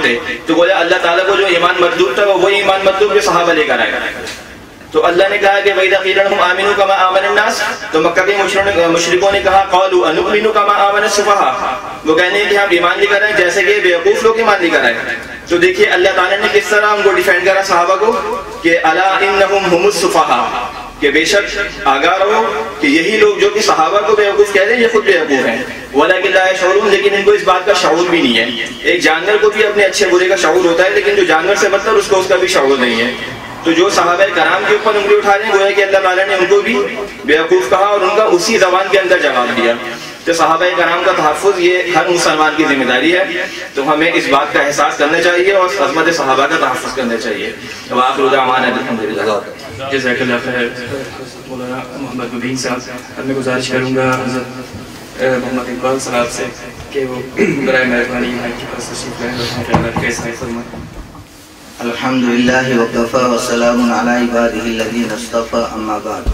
ہوتے. تو گویا اللہ تعالیٰ کو جو ایمان مطلوب تھا وہ وہی ایمان مطلوب جو صحابہ لے کر آئے. تو اللہ نے کہا کہ وَإِذَا قِيلَ لَهُمْ آمِنُوا كَمَا آمَنَ النَّاسُ, تو مکہ کے مشرکوں نے کہا قَالُوا أَنُؤْمِنُ كَمَا آمَنَ السُّفَهَاءُ, وہ کہنے کہ ہم ایمان لے کر آئے جیسے کہ بیوقوف لوگ ایمان لے کر آئے. تو دیکھیے اللہ تعالیٰ نے کس طرح ان کو ڈیفینڈ کرا صحابہ کو کہ أَلَا إِنَّهُمْ هُمُ السُّفَهَاءُ, کہ بے شک آگاہ رہو کہ یہی لوگ جو کہ صحابہ کو بیوقوف کہہ رہے ہیں یہ خود بیوقوف ہیں. وَلَكِنْ لَا يَشْعُرُونَ, لیکن ان کو اس بات کا شعور بھی نہیں ہے. ایک جانور کو بھی اپنے اچھے برے کا شعور ہوتا ہے, لیکن جو جانور سے بدتر اس کو اس کا بھی شعور نہیں ہے. تو جو صحابہ کرام کے اوپر انگلی اٹھا رہے ہیں گویا کہ اللہ تعالیٰ نے ان کو بھی بیوقوف کہا اور ان کا اسی زبان کے اندر جواب دیا. تو صحابہ کرام کا تحفظ یہ ہر مسلمان کی ذمہ داری ہے. تو ہمیں اس بات کا احساس کرنا چاہیے اور عظمت صحابہ کا تحفظ کرنا چاہیے. وآخر دعوانا الحمدللہ. جزاک اللہ خیر مولانا محمد مبین صاحب. میں گزارش کروں گا حضرت محمد اقبال صاحب سے کہ وہ برائے مہربانی یہاں کے پاس تشریف لائیں اور خیالات کا اظہار فرمائیں. الحمدللہ وکفی وسلام علی عبادہ الذین اصطفی, اما بعد.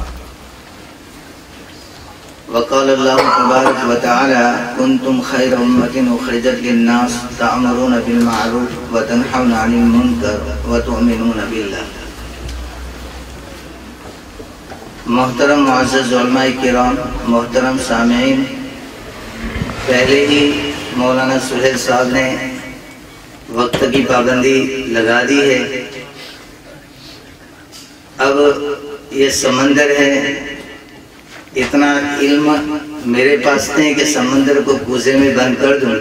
وقال اللہ تبارک وتعالی کنتم خیر امۃ اخرجت للناس تأمرون بالمعروف وتنہون عن المنکر وتؤمنون باللہ. محترم معزز علماء کرام, محترم سامعین, پہلے ہی مولانا سہیل صاحب نے وقت کی پابندی لگا دی ہے. اب یہ سمندر ہے, اتنا علم میرے پاس نہیں کہ سمندر کو کوزے میں بند کر دوں.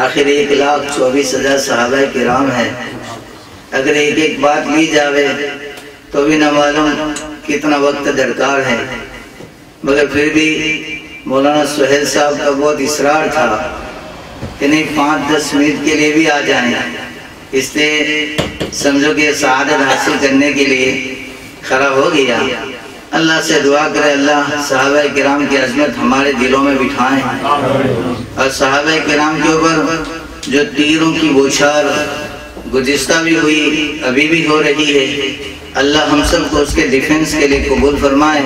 آخر 1,24,000 صحابہ کرام ہیں. اگر ایک ایک بات لی جاوے تو بھی نہ معلوم کتنا وقت درکار ہے. مگر پھر بھی مولانا سہیل صاحب کا بہت اصرار تھا کہ نہیں 5-10 منٹ کے لیے بھی آ جائیں. اس لیے سمجھو کہ سعادت حاصل کرنے کے لیے کھڑا ہو گیا. اللہ سے دعا کرے اللہ صحابہ کرام کی عظمت ہمارے دلوں میں بٹھائیں, اور صحابہ کرام کے اوپر جو تیروں کی بوچھار گزشتہ بھی ہوئی ابھی بھی ہو رہی ہے, اللہ ہم سب کو اس کے ڈیفنس کے لیے قبول فرمائے.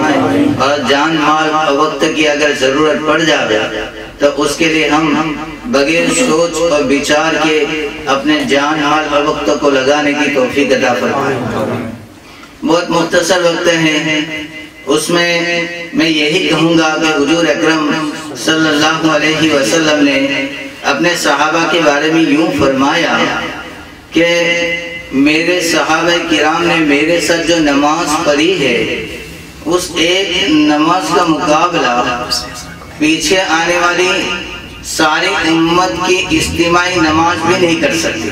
اور جان مال اور وقت کی اگر ضرورت پڑ جائے تو اس کے لیے ہم بغیر سوچ اور بچار کے اپنے جان مال اور وقت کو لگانے کی توفیق عطا فرمائے. بہت مختصر وقت ہیں, اس میں یہی کہوں گا کہ حضور اکرم صلی اللہ علیہ وسلم نے اپنے صحابہ کے بارے میں یوں فرمایا کہ میرے صحابہ کرام نے میرے ساتھ جو نماز پڑھی ہے اس ایک نماز کا مقابلہ پیچھے آنے والی ساری امت کی اجتماعی نماز بھی نہیں کر سکتی.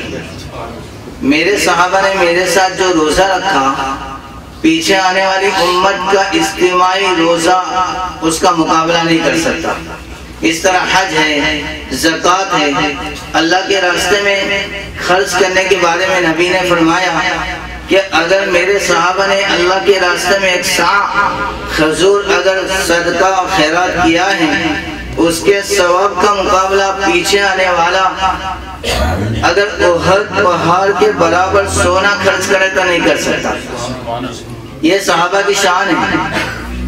میرے صحابہ نے میرے ساتھ جو روزہ رکھا پیچھے آنے والی امت کا اجتماعی روزہ اس کا مقابلہ نہیں کر سکتا. اس طرح حج ہے, زکوٰۃ ہے, اللہ کے راستے میں خرچ کرنے کے بارے میں نبی نے فرمایا کہ اگر میرے صحابہ نے اللہ کے راستے میں 1 صاع کھجور اگر صدقہ و خیرات کیا ہے اس کے ثواب کا مقابلہ پیچھے آنے والا اگر احد پہاڑ کے برابر سونا خرچ کرے تو نہیں کر سکتا. یہ صحابہ کی شان ہے.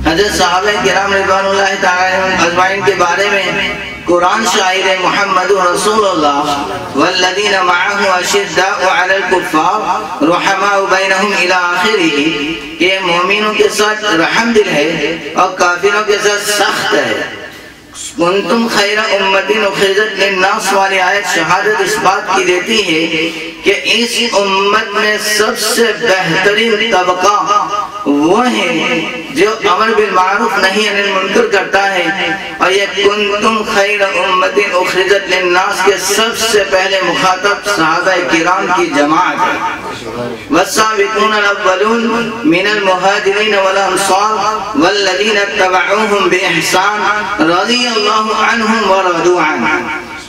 حضرت صحابہ کرام رضوان اللہ تعالی اجمعین کے بارے میں قرآن شاعر ہے محمد رسول اللہ والذین معه اشداء علی الکفار رحماء بینہم الی آخرہ, کہ مومنوں کے ساتھ رحم دل ہے اور کافروں کے ساتھ سخت ہے. کنتم خیر امت اخرجت للناس والی آیت شہادت اس بات کی دیتی ہے کہ اس امت میں سب سے بہترین طبقہ وہ ہے جو امر بالمعروف نہیں عن المنکر کرتا ہے. اور یہ کنتم خیر امت اخرجت للناس کے سب سے پہلے مخاطب صحابہ کرام کی جماعت ہے. والسابقون الاولون من المہاجرین والانصار والذین اتبعوهم باحسان رضی اللہ عنہم ورضوا عنہ.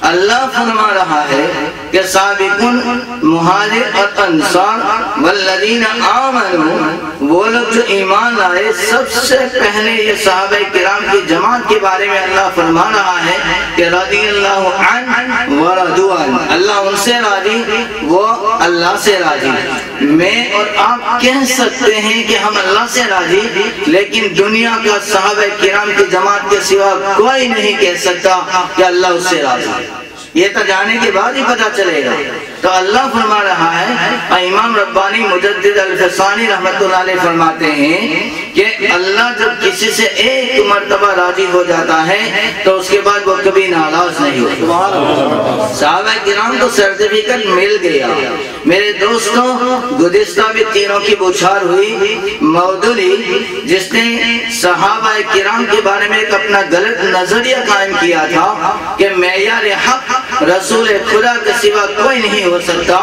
اللہ فرما رہا ہے کہ سابقون مہاجر اور انصار والذین آمنوا, وہ لوگ جو ایمان لائے سب سے پہلے یہ صحابہ کرام کی جماعت کے بارے میں اللہ فرما رہا ہے کہ رضی اللہ عنہ ورضوا عنہ, اللہ ان سے راضی وہ اللہ سے راضی. میں اور آپ کہہ سکتے ہیں کہ ہم اللہ سے راضی, لیکن دنیا کا صحابہ کرام کی جماعت کے سوا کوئی نہیں کہہ سکتا کہ اللہ اس سے راضی. یہ تو جانے کے بعد ہی پتہ چلے گا۔ تو اللہ فرما رہا ہے، امام ربانی مجدد الفسانی رحمت اللہ علیہ فرماتے ہیں کہ اللہ جب کسی سے ایک مرتبہ راضی ہو جاتا ہے تو اس کے بعد وہ کبھی ناراض نہیں ہوتا۔ صحابہ کرام کو سرٹیفکیٹ مل گیا۔ میرے دوستوں، گزشتہ بھی تینوں کی بوچھار ہوئی۔ مودودی جس نے صحابہ کرام کے بارے میں ایک اپنا غلط نظریہ قائم کیا تھا کہ معیار حق رسول خدا کے سوا کوئی نہیں ہو سکتا،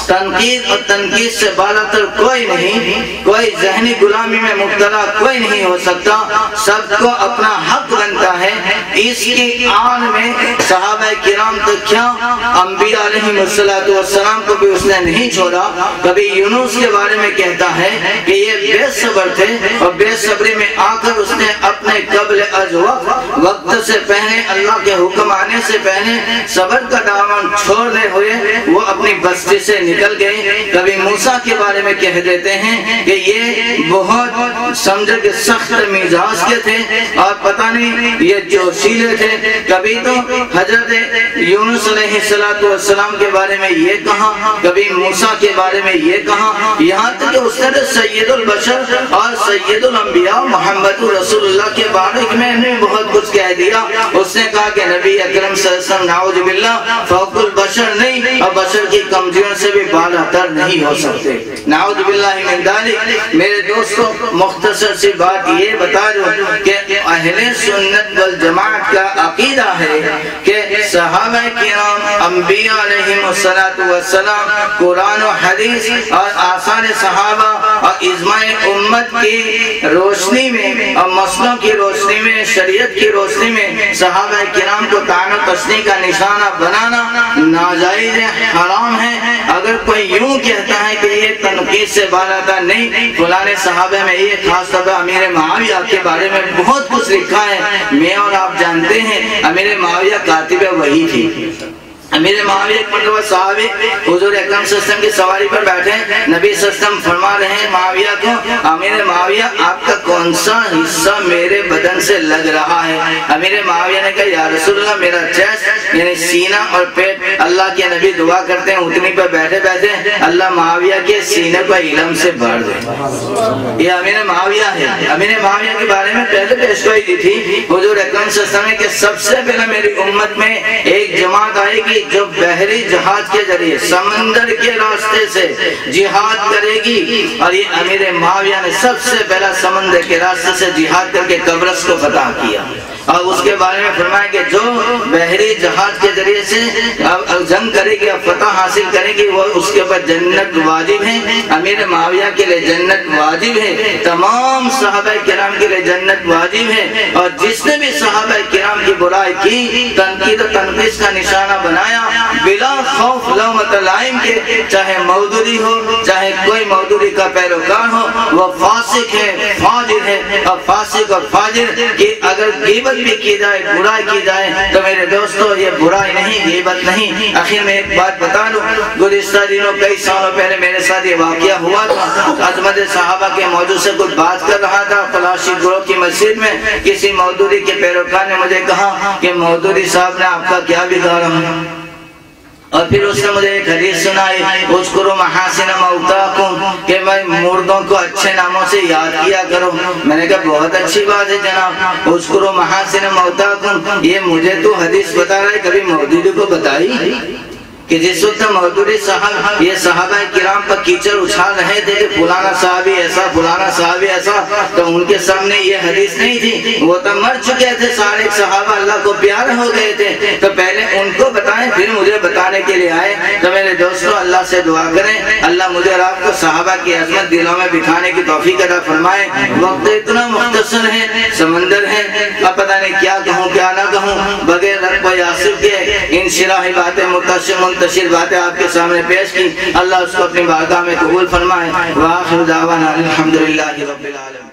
تنقید اور تنقید سے بالاتر کوئی نہیں، کوئی ذہنی غلامی میں مبتلا کوئی نہیں ہو سکتا، سب کو اپنا حق بنتا ہے، اس کی آن میں صحابہ کرام تو کیا انبیاء علیہ السلام کو بھی اس نے نہیں چھوڑا۔ کبھی یونس کے بارے میں کہتا ہے کہ یہ بے صبر تھے اور بے صبری میں آ کر اس نے اپنے قبل از وقت سے پہلے، اللہ کے حکم آنے سے پہلے صبر کا دامن چھوڑنے ہوئے وہ اپنی بستی سے نکل گئے۔ کبھی موسیٰ کے بارے میں کہہ دیتے ہیں کہ یہ بہت سمجھے کہ سخت مزاج کے تھے اور پتہ نہیں یہ جوشیلے تھے۔ کبھی تو حضرت یونس علیہ السلام کے بارے میں یہ کہا، کبھی موسیٰ کے بارے میں یہ کہا، یہاں تک کہ اس نے سید البشر اور سید الانبیاء محمد رسول اللہ کے بارے میں نے بہت کچھ کہہ دیا۔ اس نے کہا کہ نبی اکرم صلی اللہ علیہ وسلم نعوذ باللہ فوق البشر نہیں اور بشر کی کمزیوں سے بھی بالاتر نہیں ہو سکتے، نعوذ باللہ من ذالک۔ میرے دوستوں، مختصر سی بات یہ بتا دوں کہ اہل سنت والجماعت کا عقیدہ ہے کہ صحابہ کرام، انبیاء علیہم السلام، قرآن و حدیث اور آثار صحابہ اور اجماع امت کی روشنی میں اور مسئلوں کی روشنی میں، شریعت کی روشنی میں صحابہ کرام کو طعن و تشنیع کا نشانہ بنانا ناجائز حرام ہے۔ اگر کوئی یوں کہتا ہے کہ یہ تنقید سے بالاتر نہیں، فلاں صحابہ میں یہ خاص طور پر امیر معاویہ کے بارے میں بہت کچھ لکھا ہے، میں اور آپ جانتے ہیں امیر معاویہ کاتب وحی تھی۔ امیر معاویہ ایک مرتبہ صحابی حضور اکرم صلی اللہ علیہ وسلم کی سواری پر بیٹھے، نبی صلی اللہ علیہ وسلم فرما رہے ہیں معاویہ کو، امیر معاویہ آپ کا کون سا حصہ میرے بدن سے لگ رہا ہے؟ امیر معاویہ نے کہا یا رسول اللہ میرا چیسٹ یعنی سینہ اور پیٹ۔ اللہ کے نبی دعا کرتے ہیں اٹھنی پر بیٹھے بیٹھے اللہ معاویہ کے سینے کو علم سے بھر دے۔ یہ امیر معاویہ ہے۔ امیر معاویہ کے بارے میں پہلے پیشگوئی دی تھی حضور اکرم صلی اللہ علیہ وسلم کہ سب سے پہلے میری امت میں ایک جماعت آئے گی جو بحری جہاد کے ذریعے سمندر کے راستے سے جہاد کرے گی، اور یہ امیر معاویہ نے سب سے پہلا سمندر کے راستے سے جہاد کر کے قبرص کو فتح کیا، اور اس کے بارے میں فرمایا کہ جو بحری جہاد کے ذریعے سے جنگ کرے گی اور فتح حاصل کرے گی وہ اس کے اوپر جنت واجب ہے۔ امیر معاویہ کے لئے جنت واجب ہے، تمام صحابہ کرام کے لئے جنت واجب ہے، اور جس نے بھی صحابہ کرام کی برائی کی، تنقید و تنقیص کا نشانہ بنایا، بلا خوف لومۃ لائم کے، چاہے مودودی ہو چاہے کوئی مودودی کا پیروکار ہو، وہ فاسق ہے، فاجر ہے، اور فاسق اور فاجر کی اگر غیبت بھی کی جائے، برائی کی جائے تو میرے دوستو یہ برائی نہیں، غیبت نہیں۔ آخر میں ایک بات بتا دوں، گزشتہ دنوں کئی سالوں پہلے میرے ساتھ یہ واقعہ ہوا تھا، عظمت صحابہ کے موضوع سے کچھ بات کر رہا تھا فلاشی گروہ کی مسجد میں، کسی مودودی کے پیروکار نے مجھے کہا کہ مودودی صاحب نے آپ کا کیا بگاڑا، اور پھر اس نے مجھے ایک حدیث سنائی اذکروا محاسن موتاکم، کہ میں مردوں کو اچھے ناموں سے یاد کیا کرو۔ میں نے کہا بہت اچھی بات ہے جناب، اذکروا محاسن موتاکم، یہ مجھے تو حدیث بتا رہا ہے، کبھی مودودی کو بتائی کہ جس وقت مودودی صاحب یہ صحابہ کرام پر کیچڑ اچھال رہے تھے کہ فلانا صحابی ایسا فلانا صحابی ایسا، تو ان کے سامنے یہ حدیث نہیں تھی، وہ تو مر چکے تھے سارے صحابہ، اللہ کو پیارے ہو گئے تھے، تو پہلے ان کو بتائیں پھر مجھے بتانے کے لیے آئے۔ تو میرے دوستو اللہ سے دعا کریں اللہ مجھے اور آپ کو صحابہ کی عظمت دلوں میں بٹھانے کی توفیق عطا فرمائے۔ وقت اتنا مختصر ہے، سمندر ہے، اب پتہ نہیں کیا کہوں کیا نہ کہوں، بغیر رب و یاسر کے انشراح باتیں منتشر باتیں آپ کے سامنے پیش کی، اللہ اس کو اپنی بارگاہ میں قبول فرمائے۔ وآخر دعوانا الحمدللہ رب العالمین۔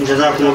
جزاکم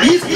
20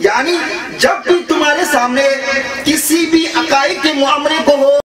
یعنی جب بھی تمہارے سامنے کسی بھی عقائد کے معاملے کو ہو